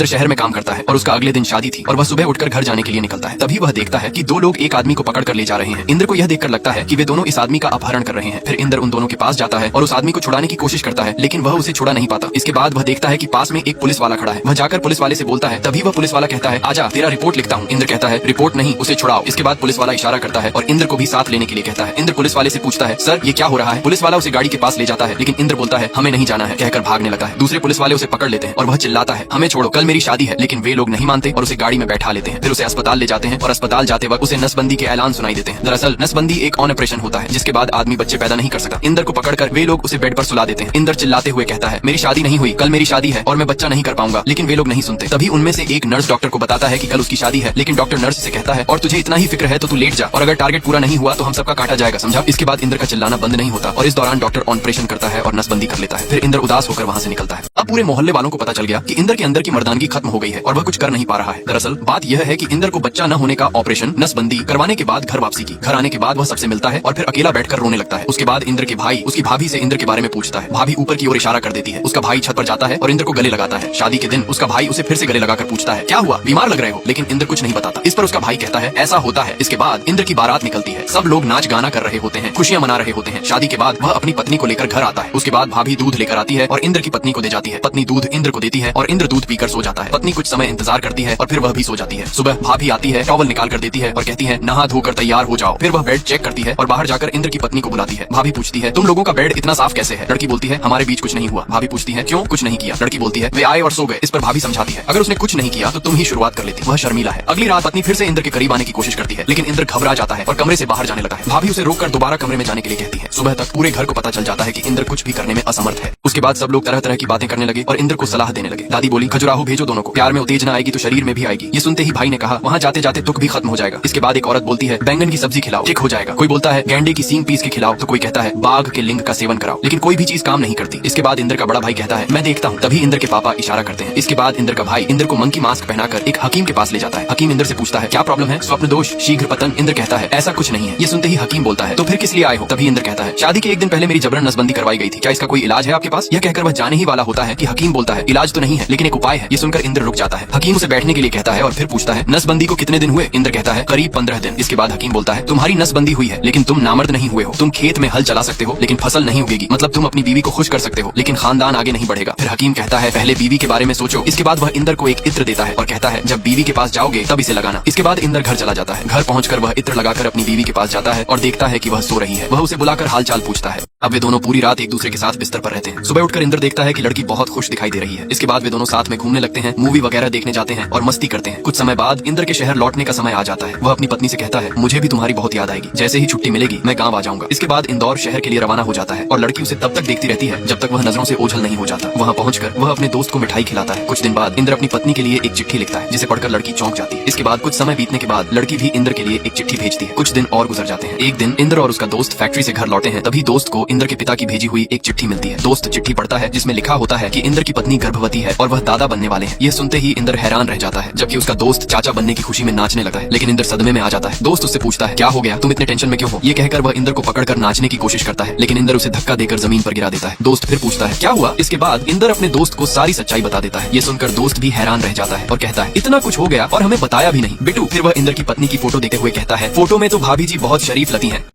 इंद्र शहर में काम करता है और उसका अगले दिन शादी थी और वह सुबह उठकर घर जाने के लिए निकलता है। तभी वह देखता है कि दो लोग एक आदमी को पकड़ कर ले जा रहे हैं। इंद्र को यह देखकर लगता है कि वे दोनों इस आदमी का अपहरण कर रहे हैं। फिर इंद्र उन दोनों के पास जाता है और उस आदमी को छुड़ाने की कोशिश करता है, लेकिन वह उसे छुड़ा नहीं पाता। इसके बाद वह देखता है कि पास में एक पुलिस वाला खड़ा है। वह जाकर पुलिस वाले से बोलता है। तभी वह पुलिस वाला कहता है, आजा तेरा रिपोर्ट लिखता हूँ। इंद्र कहता है, रिपोर्ट नहीं, उसे छुड़ाओ। इसके बाद पुलिस वाला इशारा करता है और इंद्र को भी साथ लेने के लिए कहता है। इंद्र पुलिस वाले से पूछता है, सर ये क्या हो रहा है? पुलिस वाला उसे गाड़ी के पास ले जाता है, लेकिन इंद्र बोलता है, हमें नहीं जाना है, कहकर भागने लगता है। दूसरे पुलिस वाले उसे पकड़ लेते हैं और वह चिल्लाता है, हमें छोड़ो, कल मेरी शादी है। लेकिन वे लोग नहीं मानते और उसे गाड़ी में बैठा लेते हैं। फिर उसे अस्पताल ले जाते हैं और अस्पताल जाते वक्त उसे नसबंदी के ऐलान सुनाई देते हैं। दरअसल नसबंदी एक ऑपरेशन होता है जिसके बाद आदमी बच्चे पैदा नहीं कर सकता। इंद्र को पकड़कर वे लोग उसे बेड पर सुला देते हैं। इंद्र चिल्लाते हुए कहता है, मेरी शादी नहीं हुई, कल मेरी शादी है और मैं बच्चा नहीं कर पाऊंगा। लेकिन वे लोग नहीं सुनते। तभी उनमें से एक नर्स डॉक्टर को बताता है कि कल उसकी शादी है। लेकिन डॉक्टर नर्स से कहता है, और तुझे इतना ही फिक्र है तो तू लेट जा, और अगर टारगेट पूरा नहीं हुआ तो हम सबका काटा जाएगा, समझा? इसके बाद इंद्र का चिल्लाना बंद नहीं होता और इस दौरान डॉक्टर ऑपरेशन करता है और नसबंदी कर लेता है। फिर इंद्र उदास होकर वहाँ से निकलता है। अब पूरे मोहल्ले वालों को पता चल गया कि इंद्र के अंदर की मर्दानगी खत्म हो गई है और वह कुछ कर नहीं पा रहा है। दरअसल बात यह है कि इंद्र को बच्चा न होने का ऑपरेशन, नसबंदी करवाने के बाद घर वापसी की। घर आने के बाद वह सबसे मिलता है और फिर अकेला बैठकर रोने लगता है। उसके बाद इंद्र के भाई उसकी भाभी से इंद्र के बारे में पूछता है। भाभी ऊपर की ओर इशारा कर देती है। उसका भाई छत पर जाता है और इंद्र को गले लगाता है। शादी के दिन उसका भाई उसे फिर से गले लगाकर पूछता है, क्या हुआ, बीमार लग रहे हो? लेकिन इंद्र कुछ नहीं बताता। इस पर उसका भाई कहता है, ऐसा होता है। इसके बाद इंद्र की बारात निकलती है। सब लोग नाच गाना कर रहे होते हैं, खुशियां मना रहे होते हैं। शादी के बाद वह अपनी पत्नी को लेकर घर आता है। उसके बाद भाभी दूध लेकर आती है और इंद्र की पत्नी को दे जाती है। पत्नी दूध इंद्र को देती है और इंद्र दूध पीकर सो जाता है। पत्नी कुछ समय इंतजार करती है और फिर वह भी सो जाती है। सुबह भाभी आती है, टॉवल निकाल कर देती है और कहती है, नहा धोकर तैयार हो जाओ। फिर वह बेड चेक करती है और बाहर जाकर इंद्र की पत्नी को बुलाती है। भाभी पूछती है, तुम लोगों का बेड इतना साफ कैसे है? लड़की बोलती है, हमारे बीच कुछ नहीं हुआ। भाभी पूछती है, क्यों कुछ नहीं किया? लड़की बोलती है, वे आए और सो गए। इस पर भाभी समझाती है, अगर उसने कुछ नहीं किया तो तुम ही शुरुआत कर लेती। वह शर्मिला है। अगली रात पत्नी फिर से इंद्र के करीब आने की कोशिश करती है, लेकिन इंद्र घबरा जाता है और कमरे से बाहर जाने लगता है। भाभी उसे रोककर दोबारा कमरे में जाने के लिए कहती है। सुबह तक पूरे घर को पता चल जाता है कि इंद्र कुछ भी करने में असमर्थ है। उसके बाद सब लोग तरह तरह की बातें करने लगे और इंद्र को सलाह देने लगे। दादी बोली, खजुराहो भेजो दोनों को, प्यार में उत्तेजना आएगी तो शरीर में भी आएगी। ये सुनते ही भाई ने कहा, वहाँ जाते जाते दुख भी खत्म हो जाएगा। इसके बाद एक औरत बोलती है, बैंगन की सब्जी खिलाओ, ठीक हो जाएगा। कोई बोलता है, गेंडे की सींग पीस के खिलाओ, तो कोई कहता है, बाघ के लिंग का सेवन कराओ। लेकिन कोई भी चीज काम नहीं करती। इसके बाद इंद्र का बड़ा भाई कहता है, मैं देखता हूँ। तभी इंद्र के पापा इशारा करते हैं। इसके बाद इंद्र का भाई इंद्र को मंकी मास्क पहनाकर एक हकीम के पास ले जाता है। हकीम इंद्र से पूछता है, क्या प्रॉब्लम है? स्वप्न दोष, शीघ्र पतन। इंद्र कहता है, ऐसा कुछ नहीं है। ये सुनते ही हकीम बोलता है, तो फिर किस लिए आए हो? तभी इंद्र कहता है, शादी के एक दिन पहले मेरी जबरन नसबंदी करवाई गई थी, क्या इसका कोई इलाज है आपके पास? यह कहकर वह जाने ही वाला होता है कि हकीम बोलता है, इलाज तो नहीं है लेकिन एक उपाय है। ये सुनकर इंद्र रुक जाता है। हकीम उसे बैठने के लिए कहता है और फिर पूछता है, नसबंदी को कितने दिन हुए? इंद्र कहता है, करीब 15 दिन। इसके बाद हकीम बोलता है, तुम्हारी नसबंदी हुई है लेकिन तुम नामर्द नहीं हुए हो। तुम खेत में हल चला सकते हो लेकिन फसल नहीं उगेगी। मतलब तुम अपनी बीवी को खुश कर सकते हो लेकिन खानदान आगे नहीं बढ़ेगा। फिर हकीम कहता है, पहले बीवी के बारे में सोचो। इसके बाद वह इंद्र को एक इत्र देता है और कहता है, जब बीवी के पास जाओगे तब इसे लगाना। इसके बाद इंद्र घर चला जाता है। घर पहुंचकर वह इत्र लगाकर अपनी बीवी के पास जाता है और देखता है कि वह सो रही है। वह उसे बुलाकर हाल चाल पूछता है। अब वे दोनों पूरी रात एक दूसरे के साथ बिस्तर पर रहते हैं। सुबह उठकर इंद्र देखता है कि लड़की बहुत खुश दिखाई दे रही है। इसके बाद वे दोनों साथ में घूमने लगते हैं, मूवी वगैरह देखने जाते हैं और मस्ती करते हैं। कुछ समय बाद इंद्र के शहर लौटने का समय आ जाता है। वह अपनी पत्नी से कहता है, मुझे भी तुम्हारी बहुत याद आएगी, जैसे ही छुट्टी मिलेगी मैं गाँव आ जाऊंगा। इसके बाद इंदौर शहर के लिए रवाना हो जाता है और लड़की उसे तब तक देखती रहती है जब तक वह नजरों से ओझल नहीं हो जाता। वहाँ पहुंचकर वह अपने दोस्त को मिठाई खिलाता है। कुछ दिन बाद इंद्र अपनी पत्नी के लिए एक चिट्ठी लिखता है जिसे पढ़कर लड़की चौंक जाती है। इसके बाद कुछ समय बीतने के बाद लड़की भी इंद्र के लिए एक चिट्ठी भेजती है। कुछ दिन और गुजर जाते हैं। एक दिन इंद्र और उसका दोस्त फैक्ट्री से घर लौटे हैं। तभी दोस्त को इंद्र के पिता की भेजी हुई एक चिट्ठी मिलती है। दोस्त चिट्ठी पढ़ता है जिसमें लिखा होता है कि इंद्र की पत्नी गर्भवती है और वह दादा बनने वाले हैं। यह सुनते ही इंद्र हैरान रह जाता है, जबकि उसका दोस्त चाचा बनने की खुशी में नाचने लगता है। लेकिन इंद्र सदमे में आ जाता है। दोस्त उससे पूछता है, क्या हो गया, तुम इतने टेंशन में क्यों हो? ये कहकर वह इंद्र को पकड़कर नाचने की कोशिश करता है, लेकिन इंद्र उसे धक्का देकर जमीन पर गिरा देता है। दोस्त फिर पूछता है, क्या हुआ? इसके बाद इंद्र अपने दोस्त को सारी सच्चाई बता देता है। ये सुनकर दोस्त भी हैरान रह जाता है और कहता है, इतना कुछ हो गया और हमें बताया भी नहीं। बिट्टू फिर वह इंद्र की पत्नी की फोटो देखते हुए कहता है, फोटो में तो भाभी जी बहुत शरीफ लगती हैं।